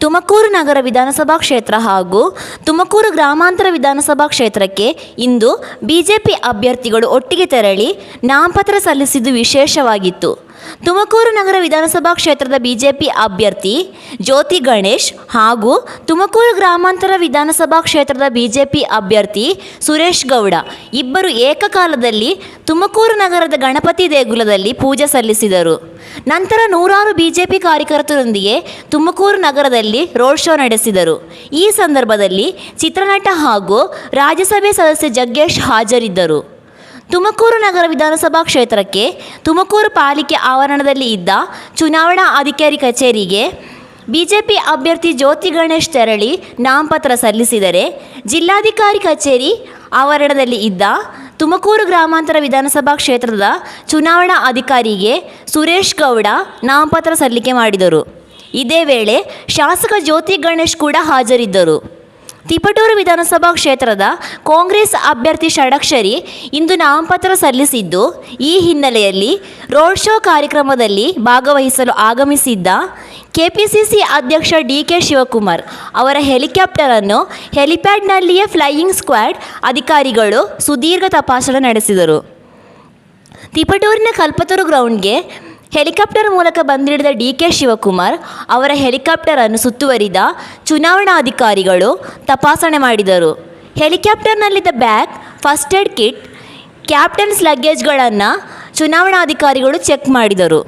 ತುಮಕೂರು ನಗರ ವಿಧಾನಸಭಾ ಕ್ಷೇತ್ರ ಹಾಗೂ ತುಮಕೂರು ಗ್ರಾಮಾಂತರ ವಿಧಾನಸಭಾ ಕ್ಷೇತ್ರಕ್ಕೆ ಇಂದು ಬಿಜೆಪಿ ಅಭ್ಯರ್ಥಿಗಳು ಒಟ್ಟಿಗೆ ತೆರಳಿ ನಾಮಪತ್ರ ಸಲ್ಲಿಸಿದ್ದು ವಿಶೇಷವಾಗಿತ್ತು. ತುಮಕೂರು ನಗರ ವಿಧಾನಸಭಾ ಕ್ಷೇತ್ರದ ಬಿಜೆಪಿ ಅಭ್ಯರ್ಥಿ ಜ್ಯೋತಿ ಗಣೇಶ್ ಹಾಗೂ ತುಮಕೂರು ಗ್ರಾಮಾಂತರ ವಿಧಾನಸಭಾ ಕ್ಷೇತ್ರದ ಬಿಜೆಪಿ ಅಭ್ಯರ್ಥಿ ಸುರೇಶ್ ಗೌಡ ಇಬ್ಬರು ಏಕಕಾಲದಲ್ಲಿ ತುಮಕೂರು ನಗರದ ಗಣಪತಿ ದೇಗುಲದಲ್ಲಿ ಪೂಜೆ ಸಲ್ಲಿಸಿದರು. ನಂತರ ನೂರಾರು ಬಿಜೆಪಿ ಕಾರ್ಯಕರ್ತರೊಂದಿಗೆ ತುಮಕೂರು ನಗರದಲ್ಲಿ ರೋಡ್ ಶೋ ನಡೆಸಿದರು. ಈ ಸಂದರ್ಭದಲ್ಲಿ ಚಿತ್ರನಟ ಹಾಗೂ ರಾಜ್ಯಸಭೆ ಸದಸ್ಯ ಜಗ್ಗೇಶ್ ಹಾಜರಿದ್ದರು. ತುಮಕೂರು ನಗರ ವಿಧಾನಸಭಾ ಕ್ಷೇತ್ರಕ್ಕೆ ತುಮಕೂರು ಪಾಲಿಕೆ ಆವರಣದಲ್ಲಿ ಇದ್ದ ಚುನಾವಣಾ ಅಧಿಕಾರಿ ಕಚೇರಿಗೆ ಬಿಜೆಪಿ ಅಭ್ಯರ್ಥಿ ಜ್ಯೋತಿ ಗಣೇಶ್ ತೆರಳಿ ನಾಮಪತ್ರ ಸಲ್ಲಿಸಿದರೆ, ಜಿಲ್ಲಾಧಿಕಾರಿ ಕಚೇರಿ ಆವರಣದಲ್ಲಿ ಇದ್ದ ತುಮಕೂರು ಗ್ರಾಮಾಂತರ ವಿಧಾನಸಭಾ ಕ್ಷೇತ್ರದ ಚುನಾವಣಾ ಅಧಿಕಾರಿಗೆ ಸುರೇಶ್ ಗೌಡ ನಾಮಪತ್ರ ಸಲ್ಲಿಕೆ ಮಾಡಿದರು. ಇದೇ ವೇಳೆ ಶಾಸಕ ಜ್ಯೋತಿ ಗಣೇಶ್ ಕೂಡ ಹಾಜರಿದ್ದರು. ತಿಪಟೂರು ವಿಧಾನಸಭಾ ಕ್ಷೇತ್ರದ ಕಾಂಗ್ರೆಸ್ ಅಭ್ಯರ್ಥಿ ಷಡಕ್ಷರಿ ಇಂದು ನಾಮಪತ್ರ ಸಲ್ಲಿಸಿದ್ದು, ಈ ಹಿನ್ನೆಲೆಯಲ್ಲಿ ರೋಡ್ ಶೋ ಕಾರ್ಯಕ್ರಮದಲ್ಲಿ ಭಾಗವಹಿಸಲು ಆಗಮಿಸಿದ್ದ ಕೆಪಿಸಿಸಿ ಅಧ್ಯಕ್ಷ ಡಿಕೆ ಶಿವಕುಮಾರ್ ಅವರ ಹೆಲಿಕಾಪ್ಟರನ್ನು ಹೆಲಿಪ್ಯಾಡ್ನಲ್ಲಿಯೇ ಫ್ಲೈಯಿಂಗ್ ಸ್ಕ್ವಾಡ್ ಅಧಿಕಾರಿಗಳು ಸುದೀರ್ಘ ತಪಾಸಣೆ ನಡೆಸಿದರು. ತಿಪಟೂರಿನ ಕಲ್ಪತರು ಗ್ರೌಂಡ್ಗೆ ಹೆಲಿಕಾಪ್ಟರ್ ಮೂಲಕ ಬಂದಿಳಿದ ಡಿಕೆ ಶಿವಕುಮಾರ್ ಅವರ ಹೆಲಿಕಾಪ್ಟರನ್ನು ಸುತ್ತುವರಿದ ಚುನಾವಣಾಧಿಕಾರಿಗಳು ತಪಾಸಣೆ ಮಾಡಿದರು. ಹೆಲಿಕಾಪ್ಟರ್ನಲ್ಲಿದ್ದ bag, first aid kit, captain's ಲಗೇಜ್ಗಳನ್ನು ಚುನಾವಣಾಧಿಕಾರಿಗಳು ಚೆಕ್ ಮಾಡಿದರು.